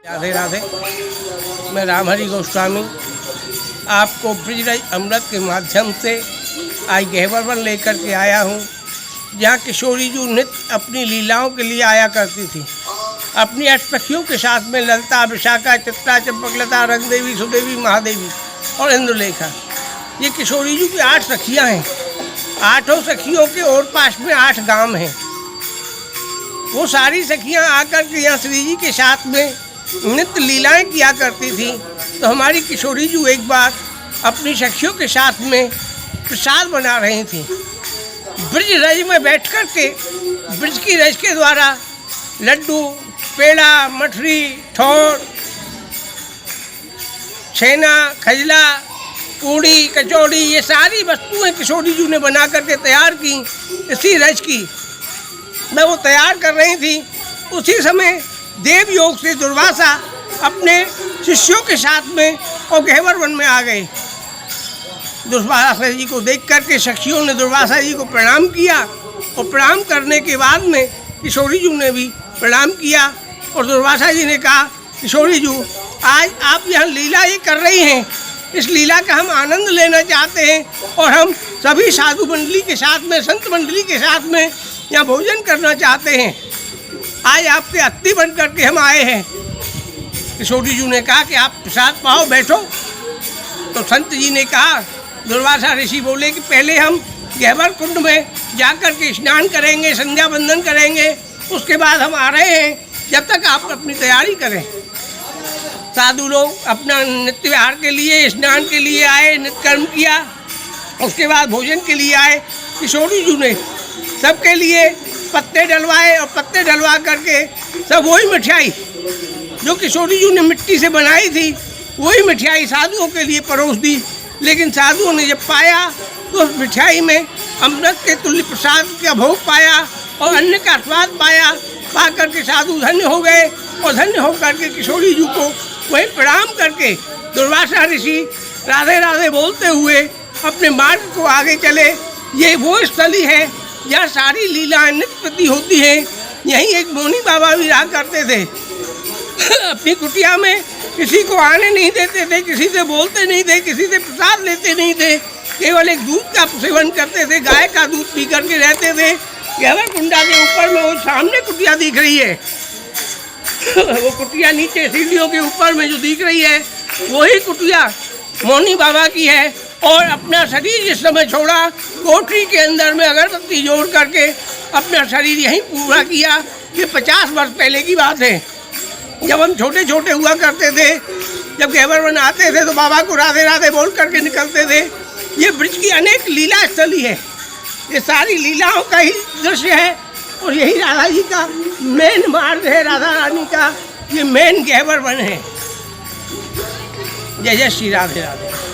राधे राधे। मैं रामहरि गोस्वामी आपको ब्रजराज अमृत के माध्यम से आज गहवर वन लेकर के आया हूँ, जहाँ किशोरी जी नित्य अपनी लीलाओं के लिए आया करती थी। अपनी अष्टसखियों के साथ में ललिता, विशाखा, चित्रा, चंपकलता, रंगदेवी, सुदेवी, महादेवी और इंद्रलेखा, ये किशोरी जी की 8 सखियाँ हैं। 8 सखियों के और पास में 8 गांव हैं। वो सारी सखियाँ आकर के यहाँ श्री जी के साथ में नित्य लीलाएं किया करती थी। तो हमारी किशोरी जी एक बार अपनी सखियों के साथ में प्रसाद बना रही थी। ब्रज रज में बैठ कर के ब्रज की रज के द्वारा लड्डू, पेड़ा, मठरी, ठोर, छेना, खजला, पूड़ी, कचौड़ी, ये सारी वस्तुएं किशोरी जी ने बना करके तैयार की। इसी रज की मैं वो तैयार कर रही थी, उसी समय देव योग से दुर्वासा अपने शिष्यों के साथ में और गहवर वन में आ गए। दुर्वासा जी को देख करके सखियों ने दुर्वासा जी को प्रणाम किया और प्रणाम करने के बाद में किशोरी जी ने भी प्रणाम किया और दुर्वासा जी ने कहा, किशोरी जी आज आप यहाँ लीला ये कर रही हैं, इस लीला का हम आनंद लेना चाहते हैं और हम सभी साधु मंडली के साथ में, संत मंडली के साथ में यहाँ भोजन करना चाहते हैं। आज आपके अतिथि बन करके हम आए हैं। किशोरी जी ने कहा कि आप प्रसाद पाओ, बैठो। तो संत जी ने कहा, दुर्वासा ऋषि बोले कि पहले हम गहवर कुंड में जाकर के स्नान करेंगे, संध्या बंदन करेंगे, उसके बाद हम आ रहे हैं, जब तक आप अपनी तैयारी करें। साधु लोग अपना नित्य विहार के लिए, स्नान के लिए आए, नित्य कर्म किया, उसके बाद भोजन के लिए आए। किशोरी जी ने सबके लिए पत्ते डलवाए और पत्ते डलवा करके सब वही मिठाई जो किशोरी जी ने मिट्टी से बनाई थी, वही मिठाई साधुओं के लिए परोस दी। लेकिन साधुओं ने जब पाया तो उस मिठाई में अमृत के तुल्य प्रसाद का भोग पाया और अन्न का स्वाद पाया। पा करके साधु धन्य हो गए और धन्य होकर के किशोरी जी को वहीं प्रणाम करके दुर्वासा ऋषि राधे राधे बोलते हुए अपने मार्ग को आगे चले। ये वो स्थली है जहाँ सारी लीलाएं नित्य प्रति होती हैं। यहीं एक मोनी बाबा भी रहा करते थे। अपनी कुटिया में किसी को आने नहीं देते थे, किसी से बोलते नहीं थे, किसी से प्रसाद लेते नहीं थे, केवल एक दूध का सेवन करते थे, गाय का दूध पी करके रहते थे। गहवर कुंडा के ऊपर में वो सामने कुटिया दिख रही है, वो कुटिया नीचे सीढ़ियों के ऊपर में जो दिख रही है, वही कुटिया मोनी बाबा की है। और अपना शरीर इस समय छोड़ा, कोठरी के अंदर में अगरबत्ती जोड़ करके अपना शरीर यहीं पूरा किया। ये 50 वर्ष पहले की बात है, जब हम छोटे छोटे हुआ करते थे। जब गहवर वन आते थे तो बाबा को राधे राधे बोल करके निकलते थे। ये ब्रज की अनेक लीला स्थली है, ये सारी लीलाओं का ही दृश्य है और यही राधा जी का मेन मार्ग है, राधा रानी का ये मेन गहवर वन है। जय जय श्री राधे राधे।